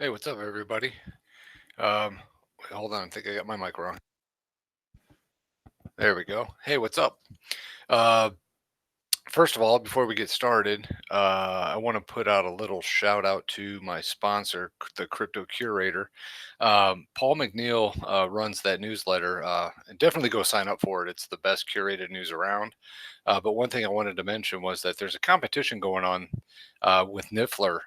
Hey, what's up, everybody? Um, Wait, hold on. I think I got my mic wrong. There we go. Hey, what's up? Uh, First of all, before we get started, I want to put out a little shout out to my sponsor, the Crypto Curator. Paul McNeil runs that newsletter, and definitely go sign up for it. It's the best curated news around. But one thing I wanted to mention was that there's a competition going on with Niffler.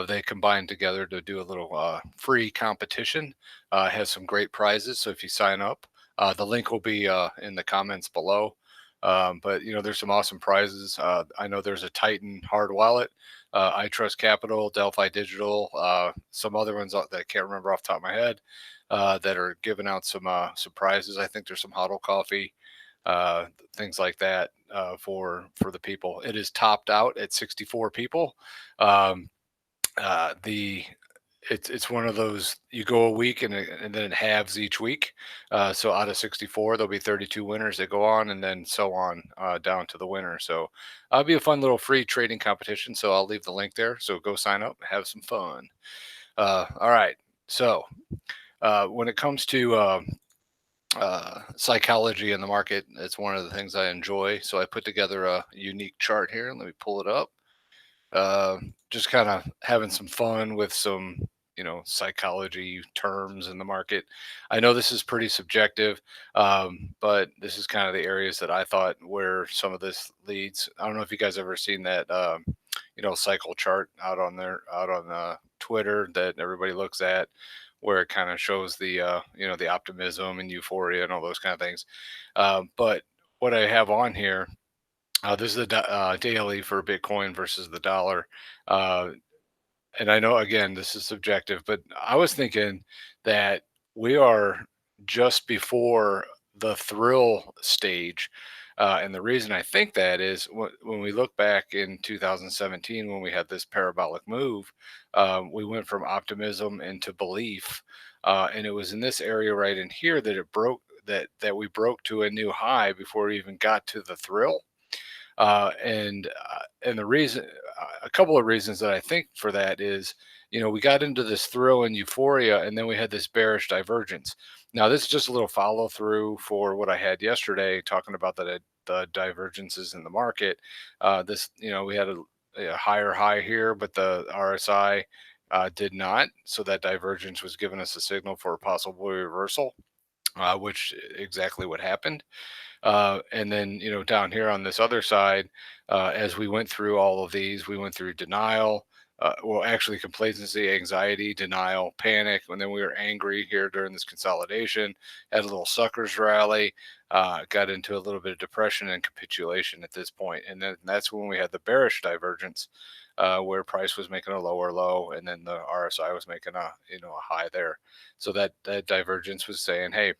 They combined together to do a little free competition. Has some great prizes. So if you sign up, the link will be in the comments below. But there's some awesome prizes. I know there's a Titan hard wallet, I Trust Capital, Delphi Digital, some other ones that I can't remember off the top of my head that are giving out some prizes. I think there's some huddle coffee, uh, things like that for the people. It is topped out at 64 people. Um, the it's one of those, you go a week and then it halves each week. So out of 64, there'll be 32 winners that go on, and then so on down to the winner. So it'll be a fun little free trading competition. So I'll leave the link there. So go sign up, have some fun. All right. So when it comes to psychology in the market, it's one of the things I enjoy. So I put together a unique chart here. Let me pull it up. uh, just kind of having some fun with some psychology terms in the market. I know this is pretty subjective, but this is kind of the areas that I thought where some of this leads. I don't know if you guys ever seen that cycle chart out on Twitter that everybody looks at, where it kind of shows the optimism and euphoria and all those kind of things. But what I have on here, this is the daily for Bitcoin versus the dollar. Uh, and I know, again, this is subjective, but I was thinking that we are just before the thrill stage. And the reason I think that is when we look back in 2017, when we had this parabolic move, we went from optimism into belief. And it was in this area right in here that it broke, that we broke to a new high before we even got to the thrill. And the reason, a couple of reasons that I think for that is, we got into this thrill and euphoria, and then we had this bearish divergence. Now, this is just a little follow through for what I had yesterday, talking about the divergences in the market. We had a higher high here, but the RSI did not. So that divergence was giving us a signal for a possible reversal, which exactly what happened. And then, down here on this other side, as we went through all of these, we went through denial, well, actually complacency, anxiety, denial, panic. And then we were angry here during this consolidation, had a little suckers rally, got into a little bit of depression and capitulation at this point. And then that's when we had the bearish divergence, where price was making a lower low, and then the RSI was making a high there. So that divergence was saying, hey,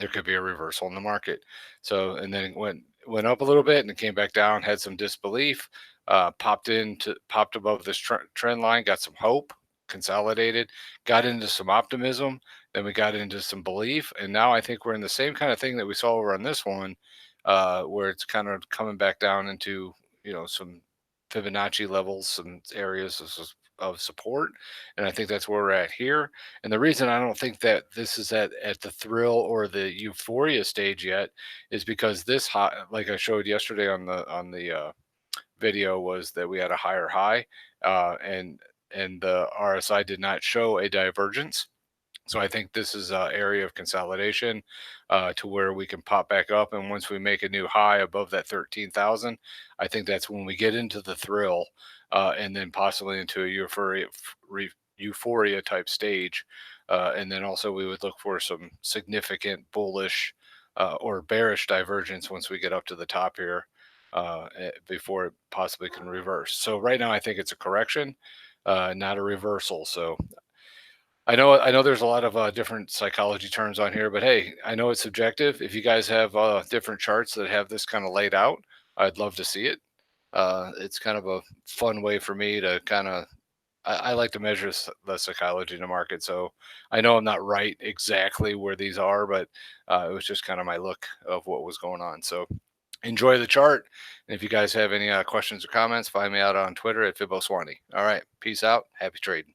there could be a reversal in the market. So, and then it went up a little bit and it came back down, had some disbelief, popped above this trend line, got some hope, consolidated, got into some optimism, then we got into some belief, and now I think we're in the same kind of thing that we saw over on this one, where it's kind of coming back down into some Fibonacci levels, some areas of support, and I think that's where we're at here. And the reason I don't think that this is at the thrill or the euphoria stage yet is because this high, like I showed yesterday on the video, was that we had a higher high, and the RSI did not show a divergence. So I think this is an area of consolidation, to where we can pop back up. And once we make a new high above that 13,000, I think that's when we get into the thrill, and then possibly into a euphoria type stage. And then also we would look for some significant bullish or bearish divergence once we get up to the top here, before it possibly can reverse. So right now I think it's a correction, not a reversal. So I know there's a lot of different psychology terms on here, but hey, I know it's subjective. If you guys have different charts that have this kind of laid out, I'd love to see it. It's kind of a fun way for me to kind of. I like to measure the psychology in the market, so I know I'm not right exactly where these are, but it was just kind of my look of what was going on. So enjoy the chart, and if you guys have any questions or comments, find me out on Twitter at FiboSwanny. All right, peace out, happy trading.